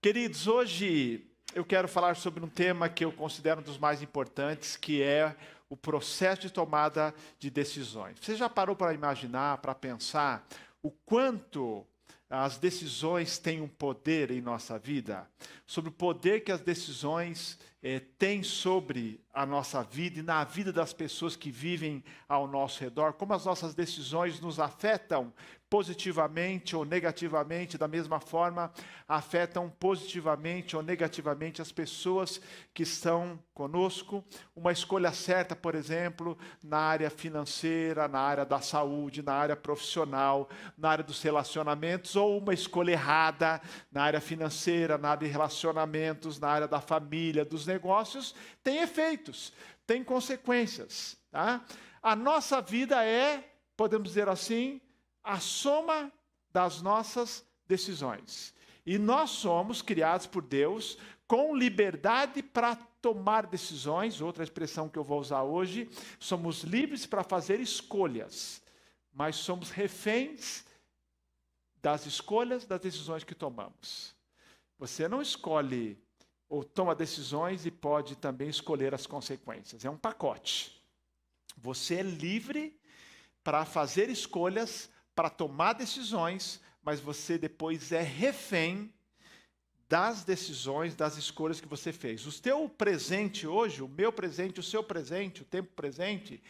Queridos, hoje eu quero falar sobre um tema que eu considero um dos mais importantes, que é o processo de tomada de decisões. Você já parou para imaginar, para pensar o quanto as decisões têm um poder em nossa vida? Sobre o poder que as decisões têm sobre a nossa vida e na vida das pessoas que vivem ao nosso redor? Como as nossas decisões nos afetam positivamente ou negativamente, da mesma forma, afetam positivamente ou negativamente as pessoas que estão conosco. Uma escolha certa, por exemplo, na área financeira, na área da saúde, na área profissional, na área dos relacionamentos, ou uma escolha errada na área financeira, na área de relacionamentos, na área da família, dos negócios, tem efeitos, tem consequências. Tá? A nossa vida é, podemos dizer assim, a soma das nossas decisões. E nós somos criados por Deus com liberdade para tomar decisões, outra expressão que eu vou usar hoje, somos livres para fazer escolhas, mas somos reféns das escolhas, das decisões que tomamos. Você não escolhe ou toma decisões e pode também escolher as consequências. É um pacote. Você é livre para fazer escolhas, para tomar decisões, mas você depois é refém das decisões, das escolhas que você fez. O teu presente hoje, o meu presente, o seu presente, o tempo presente,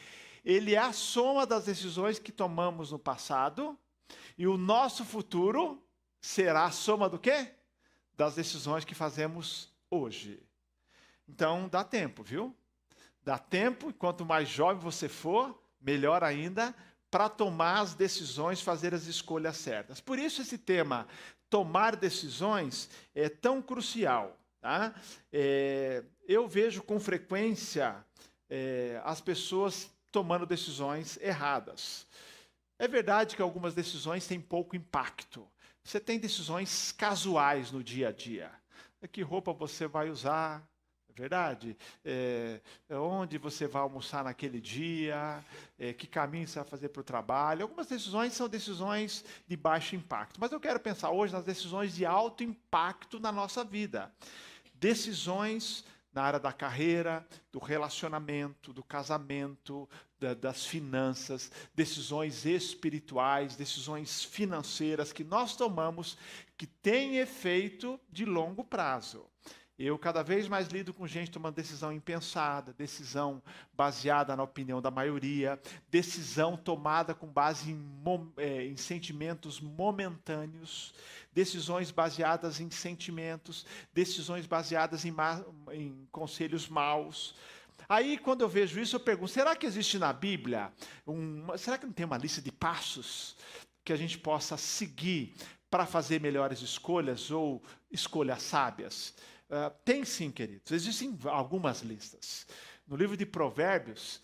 ele é a soma das decisões que tomamos no passado, e o nosso futuro será a soma do quê? Das decisões que fazemos hoje. Então, dá tempo, viu? Dá tempo, e quanto mais jovem você for, melhor ainda, para tomar as decisões, fazer as escolhas certas. Por isso esse tema, tomar decisões, é tão crucial. Tá? Eu vejo com frequência as pessoas tomando decisões erradas. É verdade que algumas decisões têm pouco impacto. Você tem decisões casuais no dia a dia. Que roupa você vai usar? Verdade? Onde você vai almoçar naquele dia, que caminho você vai fazer para o trabalho. Algumas decisões são decisões de baixo impacto, mas eu quero pensar hoje nas decisões de alto impacto na nossa vida. Decisões na área da carreira, do relacionamento, do casamento, das finanças, decisões espirituais, decisões financeiras que nós tomamos que têm efeito de longo prazo. Eu cada vez mais lido com gente tomando decisão impensada, decisão baseada na opinião da maioria, decisão tomada com base em sentimentos momentâneos, decisões baseadas em sentimentos, decisões baseadas em conselhos maus. Aí, quando eu vejo isso, eu pergunto, será que existe na Bíblia, será que não tem uma lista de passos que a gente possa seguir para fazer melhores escolhas ou escolhas sábias? Tem sim, queridos. Existem algumas listas. No livro de Provérbios,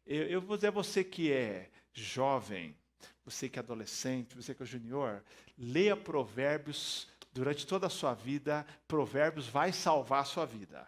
eu vou dizer a você que é jovem, você que é adolescente, você que é junior, leia Provérbios durante toda a sua vida. Provérbios vai salvar a sua vida.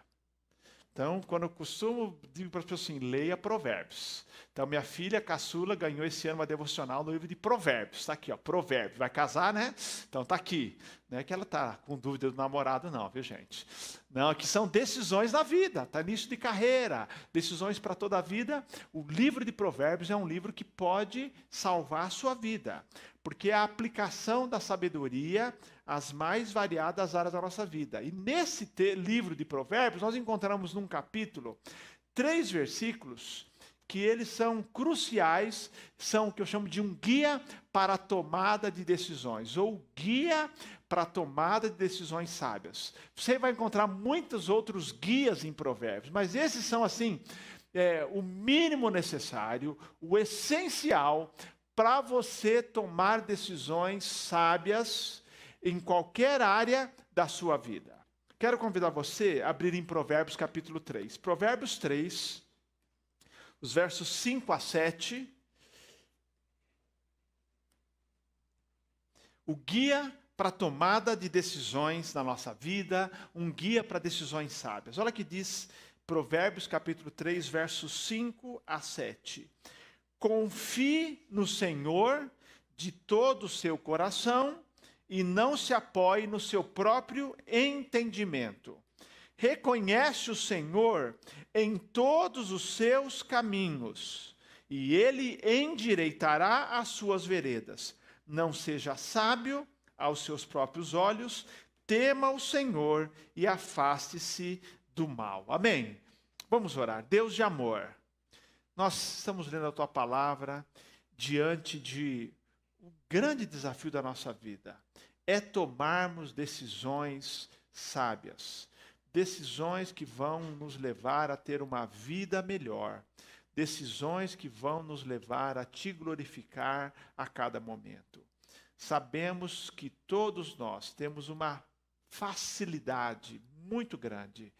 Então, quando eu costumo, digo para as pessoas assim, leia Provérbios. Então, minha filha caçula ganhou esse ano uma devocional no livro de Provérbios. Está aqui, ó, Provérbios. Vai casar, né? Então, está aqui. Não é que ela está com dúvida do namorado, não, viu, gente? Não, aqui são decisões da vida. Está início de carreira, decisões para toda a vida. O livro de Provérbios é um livro que pode salvar a sua vida. Porque é a aplicação da sabedoria às mais variadas áreas da nossa vida. E nesse livro de Provérbios, nós encontramos num capítulo 3 versículos que eles são cruciais, são o que eu chamo de um guia para a tomada de decisões, ou guia para a tomada de decisões sábias. Você vai encontrar muitos outros guias em Provérbios, mas esses são assim, o mínimo necessário, o essencial para você tomar decisões sábias em qualquer área da sua vida. Quero convidar você a abrir em Provérbios capítulo 3. Provérbios 3, os versos 5 a 7. O guia para a tomada de decisões na nossa vida, um guia para decisões sábias. Olha o que diz Provérbios capítulo 3, versos 5 a 7. Confie no Senhor de todo o seu coração e não se apoie no seu próprio entendimento. Reconhece o Senhor em todos os seus caminhos, e ele endireitará as suas veredas. Não seja sábio aos seus próprios olhos, tema o Senhor e afaste-se do mal. Amém? Vamos orar. Deus de amor, nós estamos lendo a tua palavra diante de um grande desafio da nossa vida. É tomarmos decisões sábias. Decisões que vão nos levar a ter uma vida melhor. Decisões que vão nos levar a te glorificar a cada momento. Sabemos que todos nós temos uma facilidade muito grande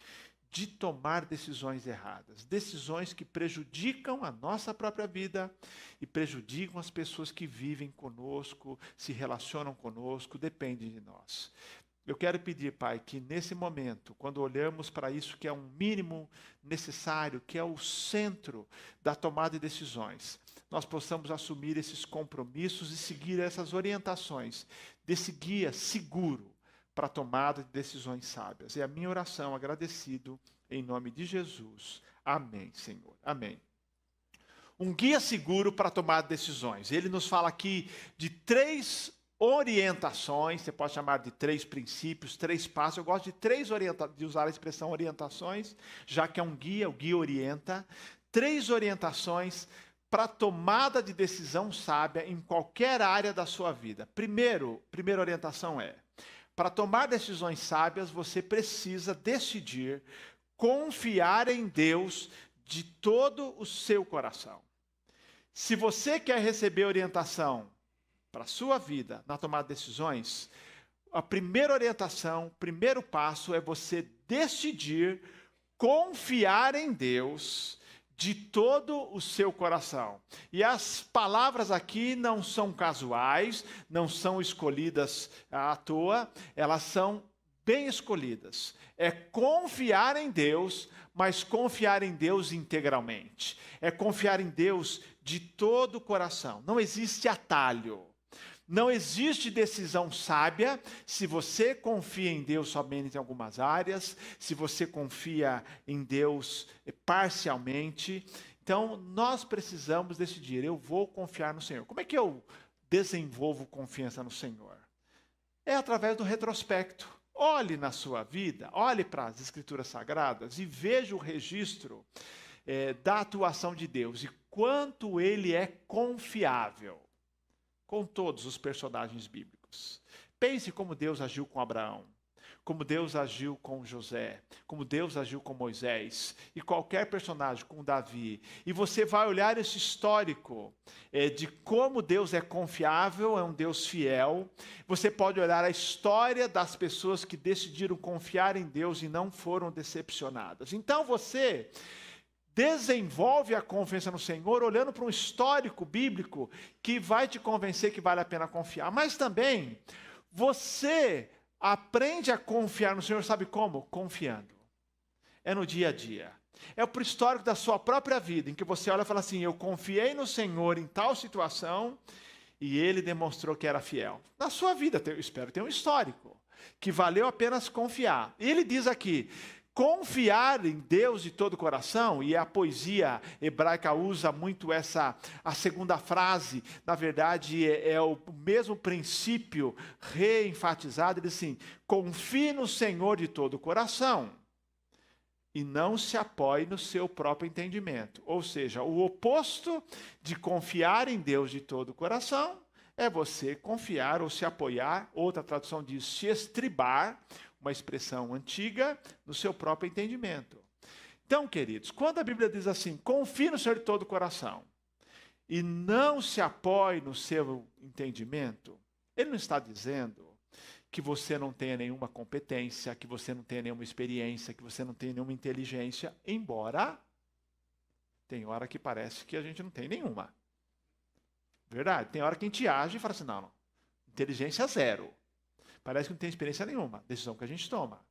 de tomar decisões erradas. Decisões que prejudicam a nossa própria vida e prejudicam as pessoas que vivem conosco, se relacionam conosco, dependem de nós. Eu quero pedir, Pai, que nesse momento, quando olhamos para isso que é um mínimo necessário, que é o centro da tomada de decisões, nós possamos assumir esses compromissos e seguir essas orientações desse guia seguro para a tomada de decisões sábias. É a minha oração, agradecido, em nome de Jesus. Amém, Senhor. Amém. Um guia seguro para a tomada de decisões. Ele nos fala aqui de 3 orientações, você pode chamar de 3 princípios, 3 passos. Eu gosto de usar a expressão orientações, já que é um guia, o guia orienta. 3 orientações para a tomada de decisão sábia em qualquer área da sua vida. Primeira orientação é: para tomar decisões sábias, você precisa decidir confiar em Deus de todo o seu coração. Se você quer receber orientação para a sua vida na tomada de decisões, a primeira orientação, o primeiro passo é você decidir confiar em Deus de todo o seu coração. E as palavras aqui não são casuais, não são escolhidas à toa, elas são bem escolhidas. É confiar em Deus, mas confiar em Deus integralmente. É confiar em Deus de todo o coração. Não existe atalho. Não existe decisão sábia se você confia em Deus somente em algumas áreas, se você confia em Deus parcialmente. Então, nós precisamos decidir, eu vou confiar no Senhor. Como é que eu desenvolvo confiança no Senhor? É através do retrospecto. Olhe na sua vida, olhe para as Escrituras Sagradas e veja o registro da atuação de Deus e quanto Ele é confiável com todos os personagens bíblicos. Pense como Deus agiu com Abraão, como Deus agiu com José, como Deus agiu com Moisés, e qualquer personagem, com Davi. E você vai olhar esse histórico de como Deus é confiável, é um Deus fiel. Você pode olhar a história das pessoas que decidiram confiar em Deus e não foram decepcionadas. Então você desenvolve a confiança no Senhor olhando para um histórico bíblico que vai te convencer que vale a pena confiar. Mas também você aprende a confiar no Senhor, sabe como? Confiando. É no dia a dia. É para o histórico da sua própria vida, em que você olha e fala assim, eu confiei no Senhor em tal situação e Ele demonstrou que era fiel. Na sua vida, eu espero ter um histórico que valeu apenas confiar. E Ele diz aqui, confiar em Deus de todo o coração, e a poesia hebraica usa muito a segunda frase, na verdade é o mesmo princípio reenfatizado, ele diz assim, confie no Senhor de todo o coração, e não se apoie no seu próprio entendimento. Ou seja, o oposto de confiar em Deus de todo o coração é você confiar ou se apoiar, outra tradução diz se estribar, uma expressão antiga, no seu próprio entendimento. Então, queridos, quando a Bíblia diz assim, confie no Senhor de todo o coração, e não se apoie no seu entendimento, Ele não está dizendo que você não tenha nenhuma competência, que você não tenha nenhuma experiência, que você não tenha nenhuma inteligência, embora tem hora que parece que a gente não tem nenhuma. Verdade? Tem hora que a gente age e fala assim, não, inteligência zero. Parece que não tem experiência nenhuma, decisão que a gente toma.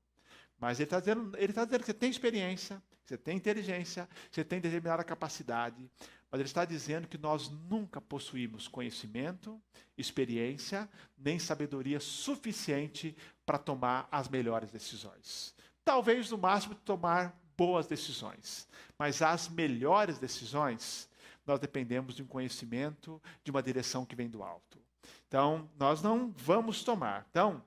Mas ele está dizendo que você tem experiência, que você tem inteligência, que você tem determinada capacidade, Mas ele está dizendo que nós nunca possuímos conhecimento, experiência, nem sabedoria suficiente para tomar as melhores decisões. Talvez, no máximo, tomar boas decisões. Mas as melhores decisões, nós dependemos de um conhecimento, de uma direção que vem do alto. Então, nós não vamos tomar. Então,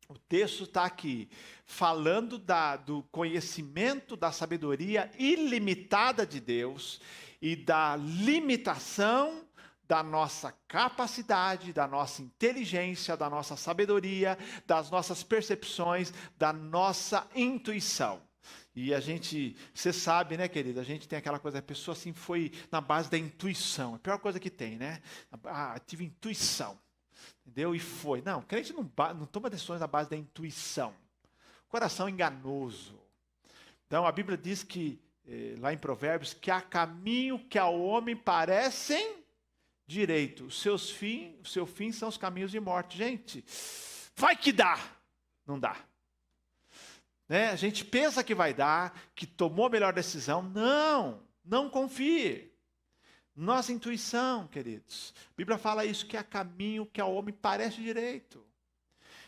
o texto está aqui falando do conhecimento, da sabedoria ilimitada de Deus e da limitação da nossa capacidade, da nossa inteligência, da nossa sabedoria, das nossas percepções, da nossa intuição. E você sabe, né, querida, a gente tem aquela coisa, a pessoa assim foi na base da intuição, a pior coisa que tem, né? Tive intuição, entendeu? E foi. Não, o crente não toma decisões na base da intuição. Coração enganoso. Então, a Bíblia diz que, lá em Provérbios, que há caminho que ao homem parecem direito. O seu fim são os caminhos de morte. Gente, vai que dá. Não dá. Né? A gente pensa que vai dar, que tomou a melhor decisão. Não confie. Nossa intuição, queridos. A Bíblia fala isso, que há caminho que ao homem parece direito.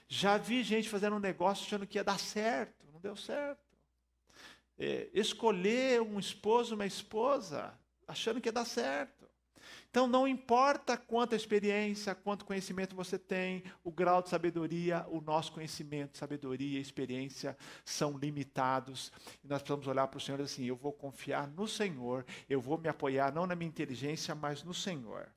Já vi gente fazendo um negócio achando que ia dar certo. Não deu certo. Escolher um esposo, uma esposa, achando que ia dar certo. Então, não importa quanta experiência, quanto conhecimento você tem, o grau de sabedoria, o nosso conhecimento, sabedoria e experiência são limitados. E nós precisamos olhar para o Senhor e dizer assim, eu vou confiar no Senhor, eu vou me apoiar não na minha inteligência, mas no Senhor.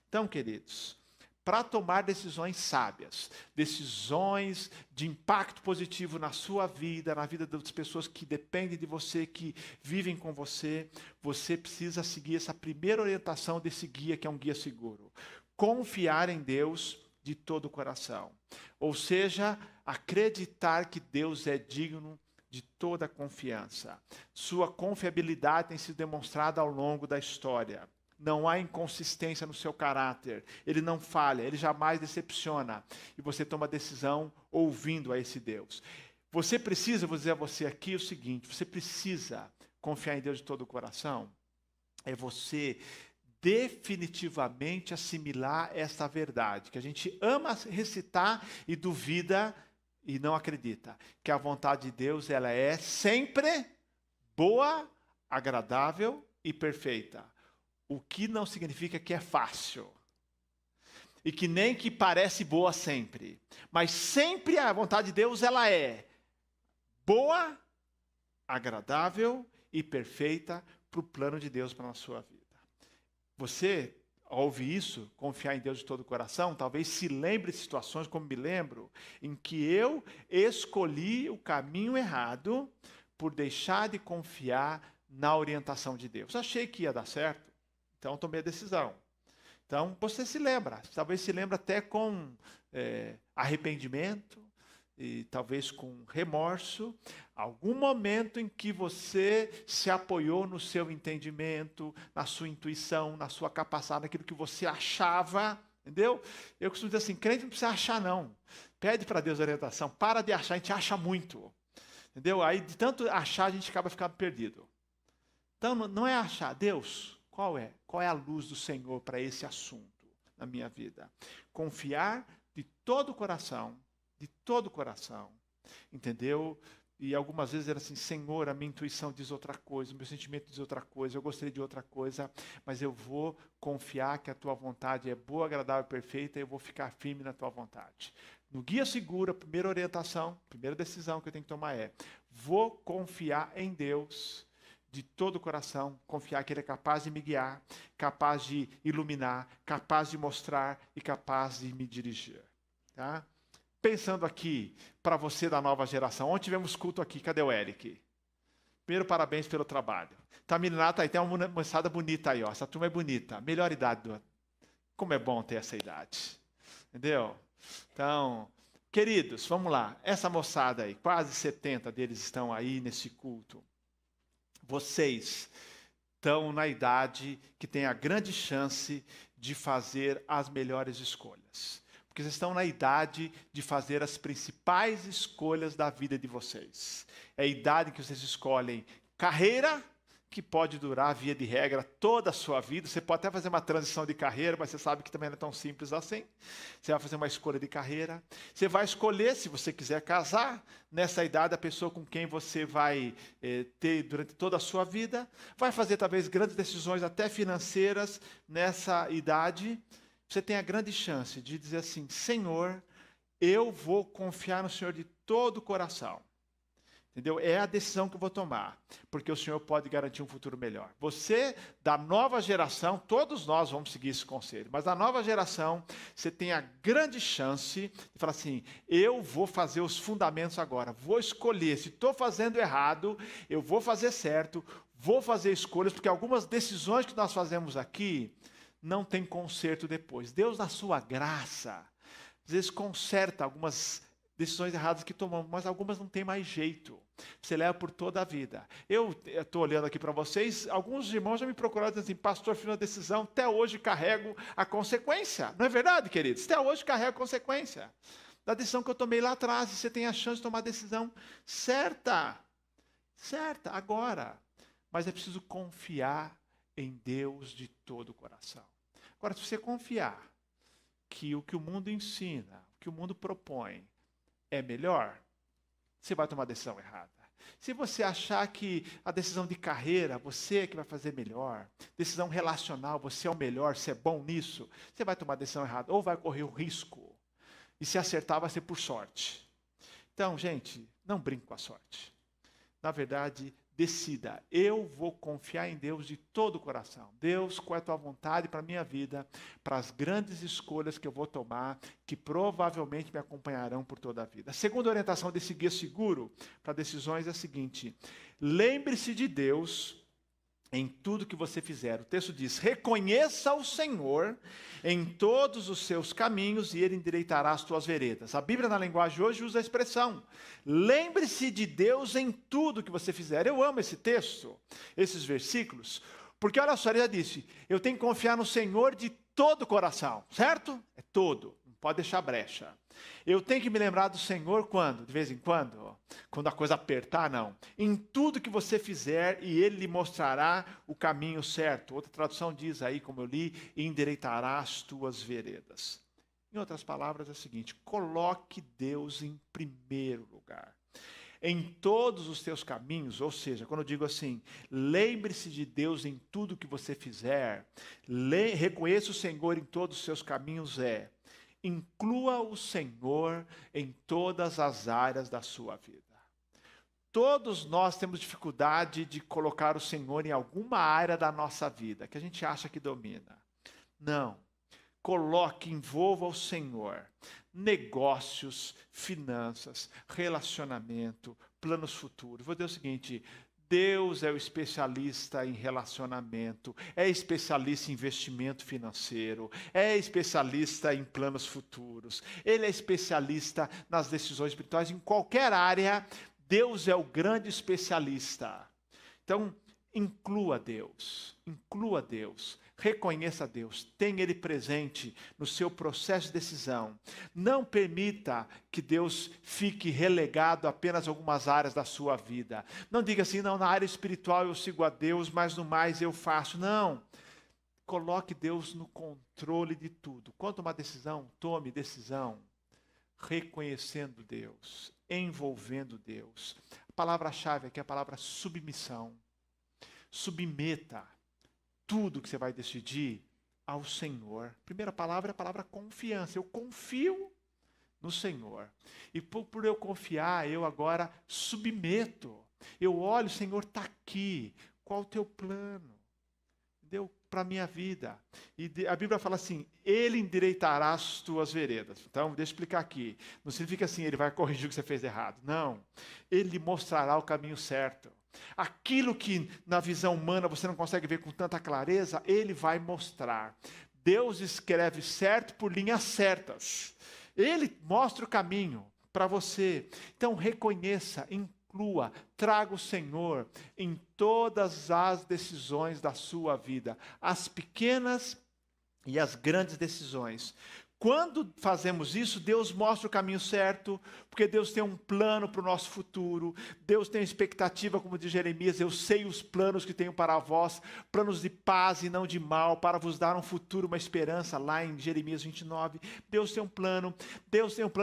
Então, queridos, para tomar decisões sábias, decisões de impacto positivo na sua vida, na vida das pessoas que dependem de você, que vivem com você, você precisa seguir essa primeira orientação desse guia, que é um guia seguro. Confiar em Deus de todo o coração. Ou seja, acreditar que Deus é digno de toda confiança. Sua confiabilidade tem sido demonstrada ao longo da história. Não há inconsistência no seu caráter. Ele não falha, ele jamais decepciona. E você toma decisão ouvindo a esse Deus. Você precisa, vou dizer a você aqui o seguinte, você precisa confiar em Deus de todo o coração. É você definitivamente assimilar esta verdade, que a gente ama recitar e duvida e não acredita. Que a vontade de Deus, ela é sempre boa, agradável e perfeita. O que não significa que é fácil. E que nem que parece boa sempre. Mas sempre a vontade de Deus, ela é boa, agradável e perfeita para o plano de Deus para a sua vida. Você, ao ouvir isso, confiar em Deus de todo o coração, talvez se lembre de situações, como me lembro, em que eu escolhi o caminho errado por deixar de confiar na orientação de Deus. Achei que ia dar certo. Então, tomei a decisão. Então, você se lembra, talvez se lembre até com arrependimento, e talvez com remorso, algum momento em que você se apoiou no seu entendimento, na sua intuição, na sua capacidade, naquilo que você achava, entendeu? Eu costumo dizer assim, crente não precisa achar não, pede para Deus a orientação, para de achar, a gente acha muito, entendeu? Aí, de tanto achar, a gente acaba ficando perdido. Então, não é achar, Deus... Qual é a luz do Senhor para esse assunto na minha vida? Confiar de todo o coração, entendeu? E algumas vezes era assim, Senhor, a minha intuição diz outra coisa, o meu sentimento diz outra coisa, eu gostaria de outra coisa, mas eu vou confiar que a tua vontade é boa, agradável e perfeita, e eu vou ficar firme na tua vontade. No guia seguro, a primeira orientação, a primeira decisão que eu tenho que tomar é, vou confiar em Deus, de todo o coração, confiar que Ele é capaz de me guiar, capaz de iluminar, capaz de mostrar e capaz de me dirigir. Tá? Pensando aqui, para você da nova geração, onde tivemos culto aqui? Cadê o Eric? Primeiro, parabéns pelo trabalho. Tá, meninada, tá aí, tem uma moçada bonita aí, ó. Essa turma é bonita. Melhor idade Como é bom ter essa idade. Entendeu? Então, queridos, vamos lá. Essa moçada aí, quase 70 deles estão aí nesse culto. Vocês estão na idade que tem a grande chance de fazer as melhores escolhas. Porque vocês estão na idade de fazer as principais escolhas da vida de vocês. É a idade em que vocês escolhem carreira, que pode durar, via de regra, toda a sua vida. Você pode até fazer uma transição de carreira, mas você sabe que também não é tão simples assim. Você vai fazer uma escolha de carreira. Você vai escolher, se você quiser casar, nessa idade, a pessoa com quem você vai ter durante toda a sua vida. Vai fazer, talvez, grandes decisões, até financeiras, nessa idade. Você tem a grande chance de dizer assim: Senhor, eu vou confiar no Senhor de todo o coração. Entendeu? É a decisão que eu vou tomar, porque o Senhor pode garantir um futuro melhor. Você, da nova geração, todos nós vamos seguir esse conselho, mas da nova geração, você tem a grande chance de falar assim: eu vou fazer os fundamentos agora, vou escolher, se estou fazendo errado, eu vou fazer certo, vou fazer escolhas, porque algumas decisões que nós fazemos aqui não tem conserto depois. Deus, na sua graça, às vezes conserta algumas decisões erradas que tomamos, mas algumas não tem mais jeito. Você leva por toda a vida. Eu estou olhando aqui para vocês, alguns irmãos já me procuraram dizendo assim: pastor, fiz uma decisão, até hoje carrego a consequência. Não é verdade, queridos? Até hoje carrego a consequência da decisão que eu tomei lá atrás. E você tem a chance de tomar a decisão certa, agora. Mas é preciso confiar em Deus de todo o coração. Agora, se você confiar que o mundo ensina, o que o mundo propõe, é melhor, você vai tomar a decisão errada. Se você achar que a decisão de carreira, você é que vai fazer melhor, decisão relacional, você é o melhor, você é bom nisso, você vai tomar a decisão errada, ou vai correr o risco. E se acertar, vai ser por sorte. Então, gente, não brinque com a sorte. Na verdade, decida: eu vou confiar em Deus de todo o coração. Deus, qual é a tua vontade para a minha vida, para as grandes escolhas que eu vou tomar, que provavelmente me acompanharão por toda a vida. A segunda orientação desse guia seguro para decisões é a seguinte: lembre-se de Deus em tudo que você fizer. O texto diz: reconheça o Senhor em todos os seus caminhos e Ele endireitará as tuas veredas. A Bíblia, na linguagem hoje, usa a expressão: lembre-se de Deus em tudo que você fizer. Eu amo esse texto, esses versículos, porque olha só, ele já disse: eu tenho que confiar no Senhor de todo o coração, certo? É todo, não pode deixar brecha. Eu tenho que me lembrar do Senhor quando? De vez em quando? Quando a coisa apertar? Não. Em tudo que você fizer, e Ele lhe mostrará o caminho certo. Outra tradução diz aí, como eu li: endireitará as tuas veredas. Em outras palavras, é o seguinte: coloque Deus em primeiro lugar. Em todos os teus caminhos, ou seja, quando eu digo assim, lembre-se de Deus em tudo que você fizer, reconheça o Senhor em todos os seus caminhos, inclua o Senhor em todas as áreas da sua vida. Todos nós temos dificuldade de colocar o Senhor em alguma área da nossa vida, que a gente acha que domina. Não. Coloque, envolva o Senhor. Negócios, finanças, relacionamento, planos futuros. Vou dizer o seguinte: Deus é o especialista em relacionamento, é especialista em investimento financeiro, é especialista em planos futuros, Ele é especialista nas decisões espirituais, em qualquer área, Deus é o grande especialista. Então, inclua Deus, reconheça Deus, tenha Ele presente no seu processo de decisão. Não permita que Deus fique relegado a apenas algumas áreas da sua vida. Não diga assim: não, na área espiritual eu sigo a Deus, mas no mais eu faço. Não. Coloque Deus no controle de tudo. Quando tomar decisão, tome decisão reconhecendo Deus, envolvendo Deus. A palavra-chave aqui é a palavra submissão. Submeta tudo que você vai decidir ao Senhor. Primeira palavra é a palavra confiança. Eu confio no Senhor. E por eu confiar, eu agora submeto. Eu olho: o Senhor está aqui. Qual o teu plano? Deu para a minha vida. E a Bíblia fala assim: Ele endireitará as tuas veredas. Então, deixa eu explicar aqui. Não significa assim: Ele vai corrigir o que você fez errado. Não. Ele mostrará o caminho certo. Aquilo que na visão humana você não consegue ver com tanta clareza, Ele vai mostrar. Deus escreve certo por linhas certas. Ele mostra o caminho para você. Então reconheça, inclua, traga o Senhor em todas as decisões da sua vida. As pequenas e as grandes decisões. Quando fazemos isso, Deus mostra o caminho certo, porque Deus tem um plano para o nosso futuro. Deus tem expectativa, como diz Jeremias, eu sei os planos que tenho para vós, planos de paz e não de mal, para vos dar um futuro, uma esperança, lá em Jeremias 29. Deus tem um plano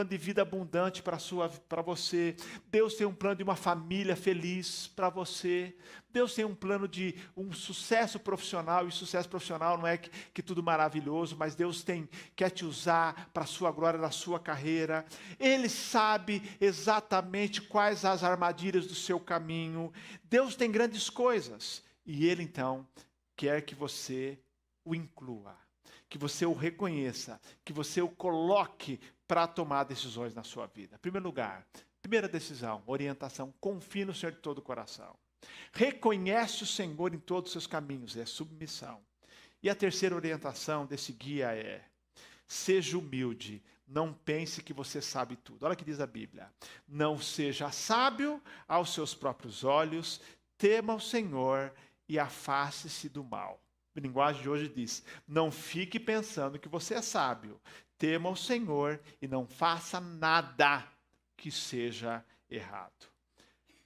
de vida abundante para você. Deus tem um plano de uma família feliz para você. Deus tem um plano de um sucesso profissional, e sucesso profissional não é que tudo maravilhoso, mas Deus quer te usar para a sua glória, na sua carreira. Ele sabe exatamente quais as armadilhas do seu caminho. Deus tem grandes coisas, e Ele então quer que você o inclua, que você o reconheça, que você o coloque para tomar decisões na sua vida. Em primeiro lugar, primeira decisão, orientação, confie no Senhor de todo o coração. Reconhece o Senhor em todos os seus caminhos, é submissão. E a terceira orientação desse guia é: seja humilde, não pense que você sabe tudo. Olha o que diz a Bíblia: não seja sábio aos seus próprios olhos, tema o Senhor e afaste-se do mal. A linguagem de hoje diz: não fique pensando que você é sábio, tema o Senhor e não faça nada que seja errado.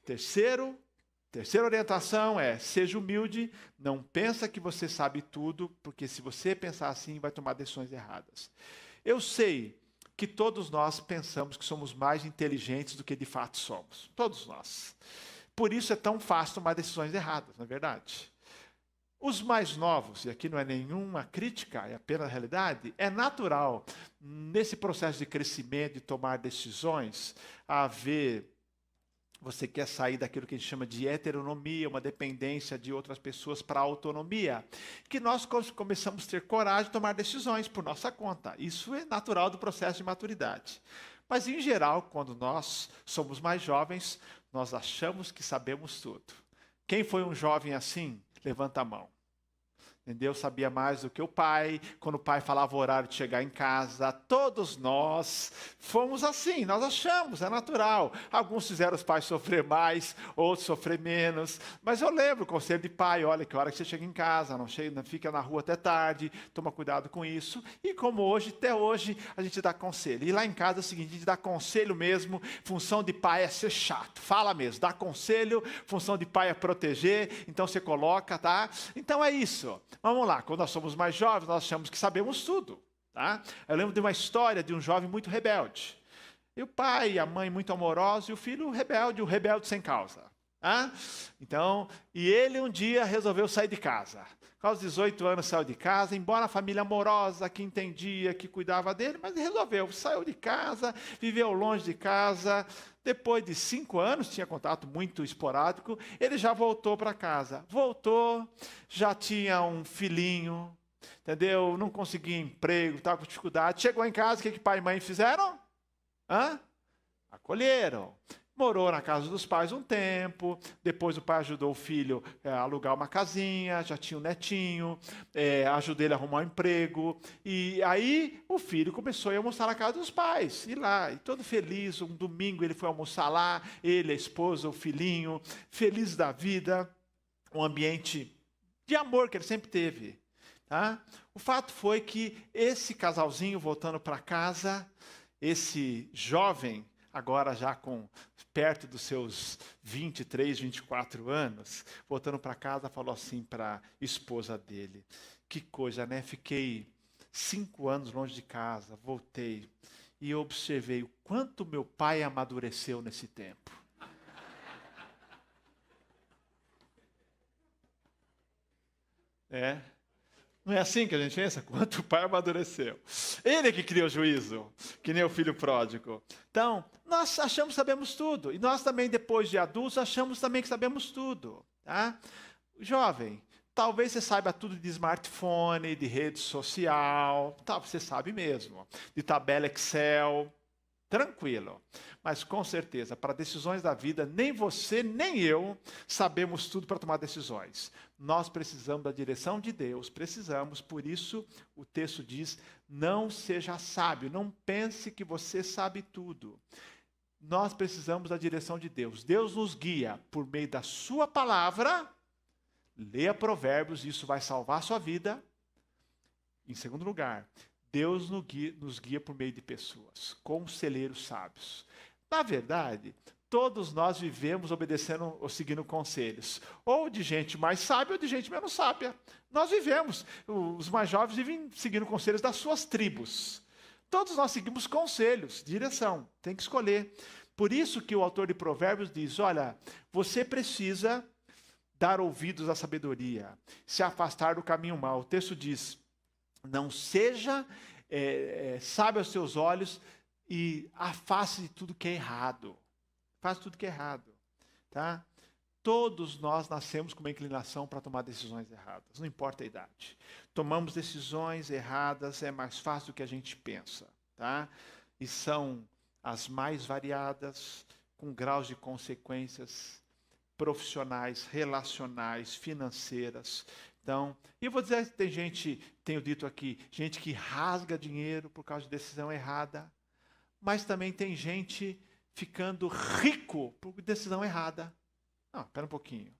Terceira orientação é: seja humilde, não pensa que você sabe tudo, porque se você pensar assim, vai tomar decisões erradas. Eu sei que todos nós pensamos que somos mais inteligentes do que de fato somos. Todos nós. Por isso é tão fácil tomar decisões erradas, não é verdade? Os mais novos, e aqui não é nenhuma crítica, é apenas a realidade, é natural, nesse processo de crescimento, de tomar decisões, você quer sair daquilo que a gente chama de heteronomia, uma dependência de outras pessoas para a autonomia, que nós começamos a ter coragem de tomar decisões por nossa conta. Isso é natural do processo de maturidade. Mas, em geral, quando nós somos mais jovens, nós achamos que sabemos tudo. Quem foi um jovem assim? Levanta a mão. Entendeu? Sabia mais do que o pai. Quando o pai falava o horário de chegar em casa, todos nós fomos assim, nós achamos, é natural. Alguns fizeram os pais sofrer mais, outros sofrer menos. Mas eu lembro o conselho de pai: olha, que hora que você chega em casa, não fica na rua até tarde, toma cuidado com isso. E como hoje, até hoje, a gente dá conselho. E lá em casa é o seguinte: a gente dá conselho mesmo. Função de pai é ser chato, fala mesmo, dá conselho. Função de pai é proteger, então você coloca, tá? Então é isso. Vamos lá, quando nós somos mais jovens, nós achamos que sabemos tudo. Tá? Eu lembro de uma história de um jovem muito rebelde. E o pai e a mãe muito amorosos, e o filho rebelde, o rebelde sem causa. Tá? Então, e ele um dia resolveu sair de casa. Aos 18 anos saiu de casa, embora a família amorosa, que entendia, que cuidava dele, mas ele resolveu, saiu de casa, viveu longe de casa. Depois de 5 anos, tinha contato muito esporádico, ele já voltou para casa. Voltou, já tinha um filhinho, entendeu? Não conseguia emprego, estava com dificuldade. Chegou em casa, o que pai e mãe fizeram? Acolheram. Morou na casa dos pais um tempo, depois o pai ajudou o filho a alugar uma casinha, já tinha um netinho, ajudou ele a arrumar um emprego. E aí o filho começou a ir almoçar na casa dos pais, ir lá, e todo feliz. Um domingo ele foi almoçar lá, ele, a esposa, o filhinho, feliz da vida, um ambiente de amor que ele sempre teve. Tá? O fato foi que esse casalzinho voltando para casa, esse jovem, agora já perto dos seus 23, 24 anos, voltando para casa, falou assim para a esposa dele: que coisa, né? Fiquei 5 anos longe de casa, voltei, e eu observei o quanto meu pai amadureceu nesse tempo. Não é assim que a gente pensa? Quanto o pai amadureceu. Ele é que cria o juízo, que nem o filho pródigo. Então, nós achamos que sabemos tudo. E nós também, depois de adultos, achamos também que sabemos tudo. Tá? Jovem, talvez você saiba tudo de smartphone, de rede social. Você sabe mesmo. De tabela Excel. Tranquilo. Mas com certeza, para decisões da vida, nem você, nem eu sabemos tudo para tomar decisões. Nós precisamos da direção de Deus, por isso o texto diz: não seja sábio, não pense que você sabe tudo. Nós precisamos da direção de Deus. Deus nos guia por meio da sua palavra. Leia Provérbios, isso vai salvar a sua vida. Em segundo lugar, Deus nos guia por meio de pessoas, conselheiros sábios. Na verdade, todos nós vivemos obedecendo ou seguindo conselhos, ou de gente mais sábia ou de gente menos sábia. Nós vivemos, os mais jovens vivem seguindo conselhos das suas tribos. Todos nós seguimos conselhos, direção, tem que escolher. Por isso que o autor de Provérbios diz, olha, você precisa dar ouvidos à sabedoria, se afastar do caminho mau. O texto diz, não seja sábio aos seus olhos e afaste de tudo que é errado. Faz tudo que é errado, tá? Todos nós nascemos com uma inclinação para tomar decisões erradas, não importa a idade. Tomamos decisões erradas, é mais fácil do que a gente pensa, tá? E são as mais variadas, com graus de consequências profissionais, relacionais, financeiras. Então, e eu vou dizer, tem gente, tenho dito aqui, gente que rasga dinheiro por causa de decisão errada, mas também tem gente ficando rico por decisão errada. Não, espera um pouquinho.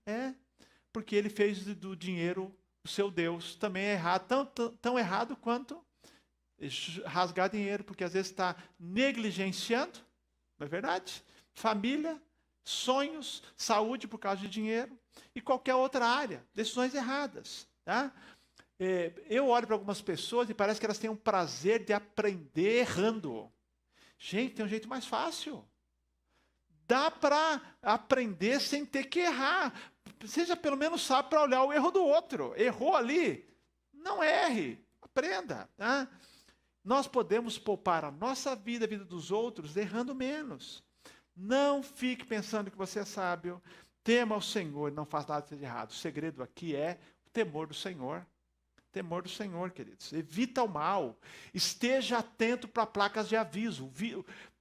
Porque ele fez do dinheiro o seu Deus. Também é errado, tão errado quanto rasgar dinheiro, porque às vezes está negligenciando, não é verdade? Família, sonhos, saúde por causa de dinheiro e qualquer outra área. Decisões erradas. Tá? Eu olho para algumas pessoas e parece que elas têm um prazer de aprender errando. Gente, tem um jeito mais fácil. Dá para aprender sem ter que errar. Seja pelo menos sábio para olhar o erro do outro. Errou ali, não erre, aprenda. Tá? Nós podemos poupar a nossa vida, a vida dos outros, errando menos. Não fique pensando que você é sábio. Tema o Senhor e não faça nada que seja errado. O segredo aqui é o temor do Senhor. Temor do Senhor, queridos. Evita o mal. Esteja atento para placas de aviso.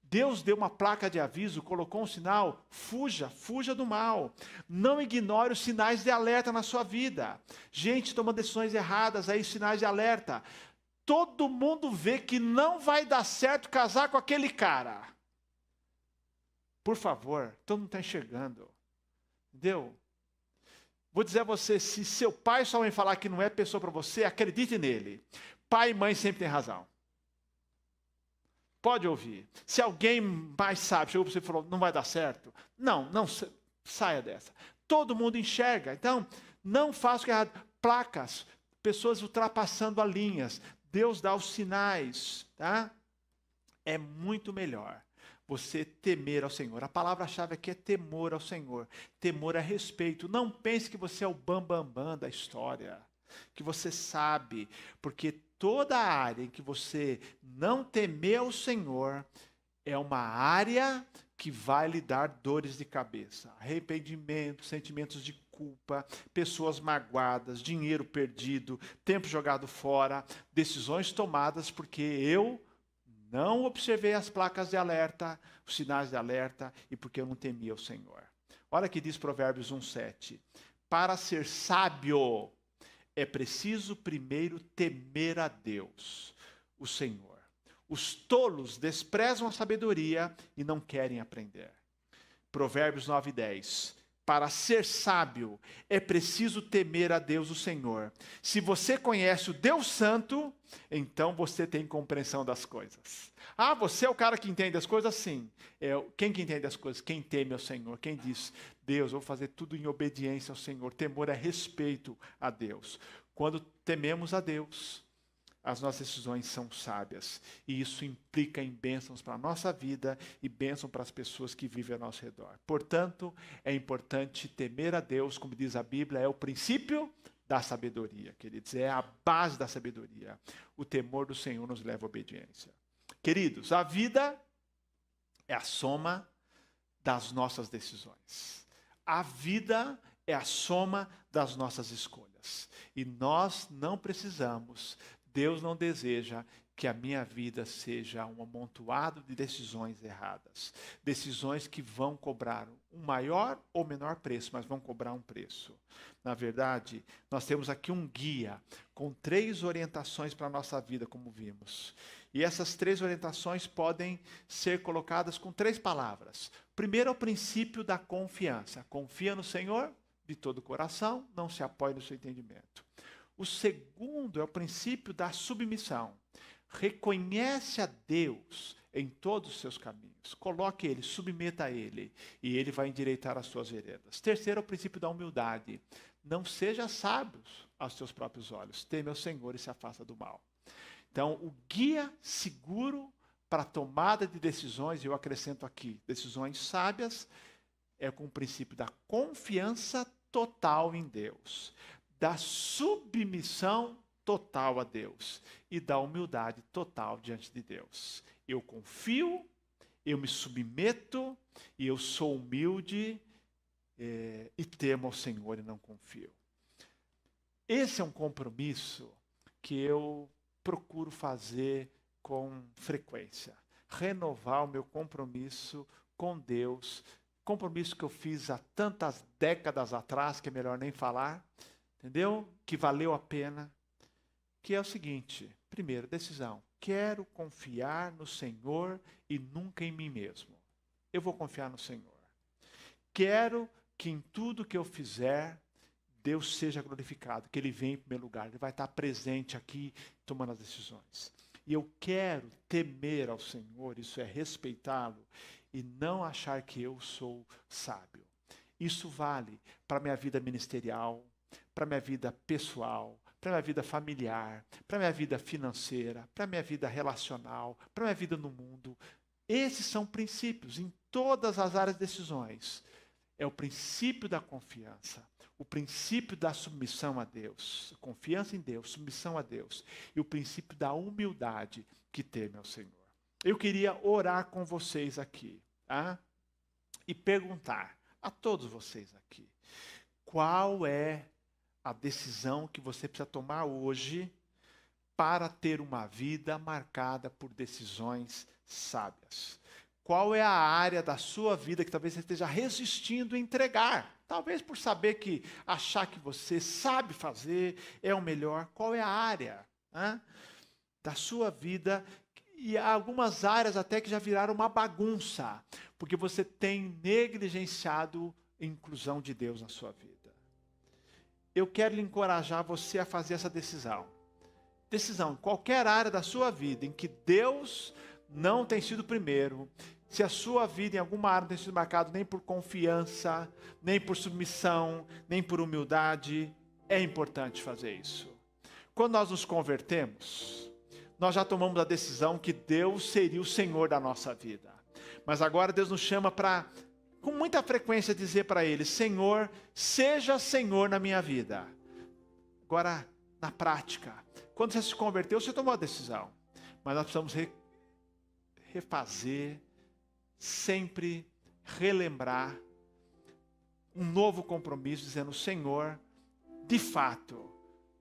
Deus deu uma placa de aviso, colocou um sinal, fuja do mal. Não ignore os sinais de alerta na sua vida. Gente toma decisões erradas, aí sinais de alerta. Todo mundo vê que não vai dar certo casar com aquele cara. Por favor, todo mundo está enxergando. Entendeu? Vou dizer a você, se seu pai e sua mãe falar que não é pessoa para você, acredite nele. Pai e mãe sempre têm razão. Pode ouvir. Se alguém mais sabe, chegou para você e falou, não vai dar certo. Não, saia dessa. Todo mundo enxerga. Então, não faça o que é errado. Placas, pessoas ultrapassando as linhas. Deus dá os sinais. Tá? É muito melhor você temer ao Senhor. A palavra-chave aqui é temor ao Senhor. Temor a respeito. Não pense que você é o bambambam da história. Que você sabe. Porque toda área em que você não temer ao Senhor é uma área que vai lhe dar dores de cabeça. Arrependimento, sentimentos de culpa, pessoas magoadas, dinheiro perdido, tempo jogado fora, decisões tomadas porque eu não observei as placas de alerta, os sinais de alerta e porque eu não temia o Senhor. Olha que diz Provérbios 1:7. Para ser sábio, é preciso primeiro temer a Deus, o Senhor. Os tolos desprezam a sabedoria e não querem aprender. Provérbios 9:10. Para ser sábio, é preciso temer a Deus, o Senhor. Se você conhece o Deus Santo, então você tem compreensão das coisas. Ah, você é o cara que entende as coisas? Sim. Quem que entende as coisas? Quem teme ao Senhor. Quem diz, Deus, eu vou fazer tudo em obediência ao Senhor. Temor é respeito a Deus. Quando tememos a Deus, as nossas decisões são sábias. E isso implica em bênçãos para a nossa vida e bênção para as pessoas que vivem ao nosso redor. Portanto, é importante temer a Deus, como diz a Bíblia, é o princípio da sabedoria, queridos. É a base da sabedoria. O temor do Senhor nos leva à obediência. Queridos, a vida é a soma das nossas decisões. A vida é a soma das nossas escolhas. E nós não precisamos, Deus não deseja que a minha vida seja um amontoado de decisões erradas. Decisões que vão cobrar um maior ou menor preço, mas vão cobrar um preço. Na verdade, nós temos aqui um guia com 3 orientações para a nossa vida, como vimos. E essas 3 orientações podem ser colocadas com 3 palavras. Primeiro é o princípio da confiança. Confia no Senhor de todo o coração, não se apoie no seu entendimento. O segundo é o princípio da submissão. reconhece a Deus em todos os seus caminhos, coloque Ele, submeta a Ele, e Ele vai endireitar as suas veredas. Terceiro é o princípio da humildade. Não seja sábio aos seus próprios olhos, teme ao Senhor e se afasta do mal. Então, o guia seguro para a tomada de decisões, eu acrescento aqui, decisões sábias, é com o princípio da confiança total em Deus, da submissão total a Deus e da humildade total diante de Deus. Eu confio, eu me submeto e eu sou humilde e temo ao Senhor e não confio. Esse é um compromisso que eu procuro fazer com frequência. Renovar o meu compromisso com Deus, compromisso que eu fiz há tantas décadas atrás, que é melhor nem falar, entendeu? Que valeu a pena. Que é o seguinte, primeiro, decisão. Quero confiar no Senhor e nunca em mim mesmo. Eu vou confiar no Senhor. Quero que em tudo que eu fizer, Deus seja glorificado, que Ele venha em primeiro lugar. Ele vai estar presente aqui, tomando as decisões. E eu quero temer ao Senhor, isso é respeitá-lo, e não achar que eu sou sábio. Isso vale para a minha vida ministerial, para a minha vida pessoal, para a minha vida familiar, para a minha vida financeira, para a minha vida relacional, para a minha vida no mundo. Esses são princípios em todas as áreas de decisões. É o princípio da confiança, o princípio da submissão a Deus, confiança em Deus, submissão a Deus, e o princípio da humildade que teme ao Senhor. Eu queria orar com vocês aqui, tá? E perguntar a todos vocês aqui, qual é a decisão que você precisa tomar hoje para ter uma vida marcada por decisões sábias? Qual é a área da sua vida que talvez você esteja resistindo a entregar? Talvez por saber que achar que você sabe fazer é o melhor. Qual é a área da sua vida? E há algumas áreas até que já viraram uma bagunça, porque você tem negligenciado a inclusão de Deus na sua vida. Eu quero lhe encorajar você a fazer essa decisão. Decisão, qualquer área da sua vida em que Deus não tem sido primeiro, se a sua vida em alguma área não tem sido marcada nem por confiança, nem por submissão, nem por humildade, é importante fazer isso. Quando nós nos convertemos, nós já tomamos a decisão que Deus seria o Senhor da nossa vida. Mas agora Deus nos chama para, com muita frequência, dizer para Ele: Senhor, seja Senhor na minha vida. Agora, na prática, quando você se converteu, você tomou a decisão. Mas nós precisamos refazer, sempre relembrar um novo compromisso, dizendo: Senhor, de fato,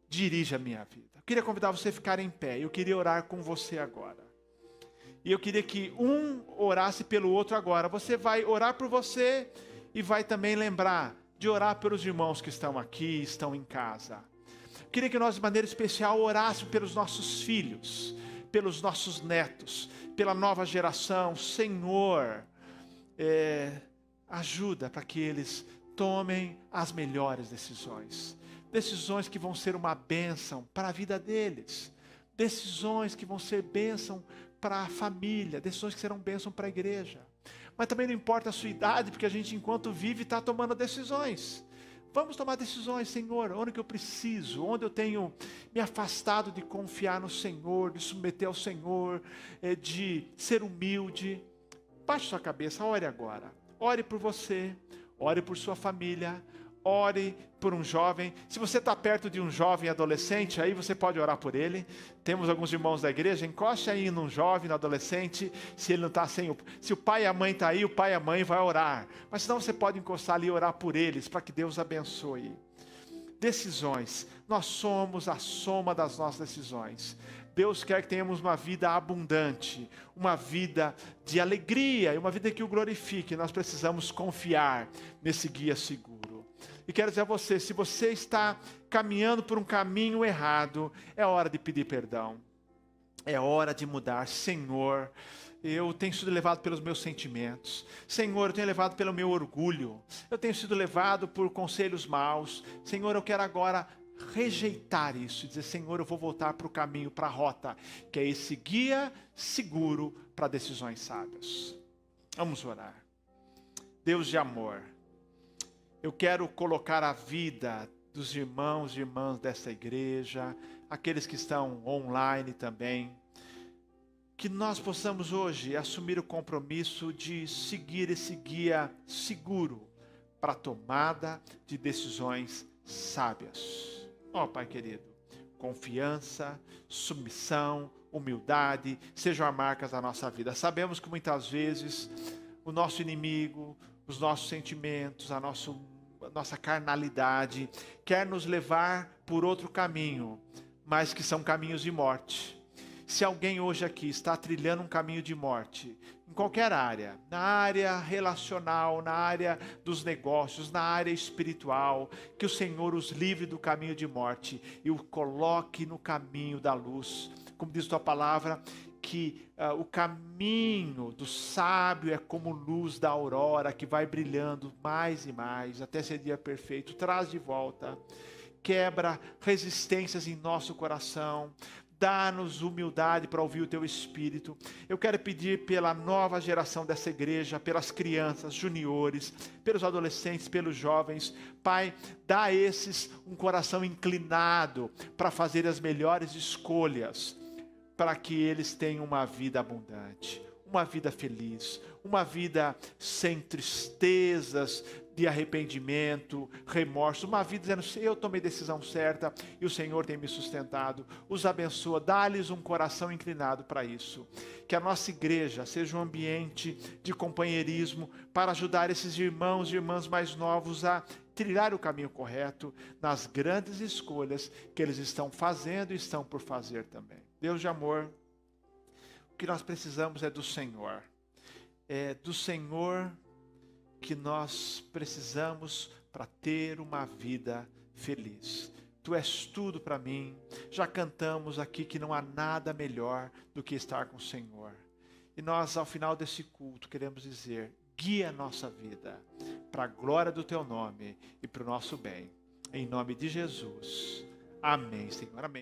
dirige a minha vida. Eu queria convidar você a ficar em pé. Eu queria orar com você agora. E eu queria que um orasse pelo outro agora. Você vai orar por você e vai também lembrar de orar pelos irmãos que estão aqui, estão em casa. Eu queria que nós, de maneira especial, orássemos pelos nossos filhos, pelos nossos netos, pela nova geração. Senhor, ajuda para que eles tomem as melhores decisões. Decisões que vão ser uma bênção para a vida deles. Decisões que vão ser bênção para a família. Decisões que serão bênção para a igreja. Mas também não importa a sua idade, porque a gente, enquanto vive, está tomando decisões. Vamos tomar decisões, Senhor, onde que eu preciso, onde eu tenho me afastado de confiar no Senhor, de submeter ao Senhor, de ser humilde. Baixe sua cabeça, ore agora. Ore por você, ore por sua família, ore por um jovem. Se você está perto de um jovem adolescente, aí você pode orar por ele. Temos alguns irmãos da igreja, encoste aí num jovem, no adolescente. Se ele não está se o pai e a mãe estão aí, o pai e a mãe vai orar. Mas senão você pode encostar ali e orar por eles, para que Deus abençoe. Decisões, nós somos a soma das nossas decisões. Deus quer que tenhamos uma vida abundante, uma vida de alegria, uma vida que o glorifique. Nós precisamos confiar nesse guia seguro. E quero dizer a você, se você está caminhando por um caminho errado, é hora de pedir perdão. É hora de mudar. Senhor, eu tenho sido levado pelos meus sentimentos. Senhor, eu tenho levado pelo meu orgulho. Eu tenho sido levado por conselhos maus. Senhor, eu quero agora rejeitar isso e dizer: Senhor, eu vou voltar para o caminho, para a rota, que é esse guia seguro para decisões sábias. Vamos orar. Deus de amor, eu quero colocar a vida dos irmãos e irmãs dessa igreja, aqueles que estão online também, que nós possamos hoje assumir o compromisso de seguir esse guia seguro para a tomada de decisões sábias. Ó Pai querido, confiança, submissão, humildade, sejam as marcas da nossa vida. Sabemos que muitas vezes o nosso inimigo, os nossos sentimentos, a nossa carnalidade quer nos levar por outro caminho, mas que são caminhos de morte. Se alguém hoje aqui está trilhando um caminho de morte, em qualquer área, na área relacional, na área dos negócios, na área espiritual, que o Senhor os livre do caminho de morte e o coloque no caminho da luz. Como diz tua palavra, que o caminho do sábio é como luz da aurora, que vai brilhando mais e mais, até ser dia perfeito. Traz de volta, quebra resistências em nosso coração, dá-nos humildade para ouvir o Teu Espírito. Eu quero pedir pela nova geração dessa igreja, pelas crianças, juniores, pelos adolescentes, pelos jovens. Pai, dá a esses um coração inclinado para fazer as melhores escolhas, para que eles tenham uma vida abundante, uma vida feliz, uma vida sem tristezas, de arrependimento, remorso, uma vida dizendo: eu tomei decisão certa e o Senhor tem me sustentado. Os abençoa, dá-lhes um coração inclinado para isso. Que a nossa igreja seja um ambiente de companheirismo para ajudar esses irmãos e irmãs mais novos a trilhar o caminho correto nas grandes escolhas que eles estão fazendo e estão por fazer também. Deus de amor, o que nós precisamos é do Senhor. É do Senhor que nós precisamos para ter uma vida feliz. Tu és tudo para mim. Já cantamos aqui que não há nada melhor do que estar com o Senhor. E nós, ao final desse culto, queremos dizer: guia a nossa vida para a glória do Teu nome e para o nosso bem. Em nome de Jesus. Amém, Senhor. Amém.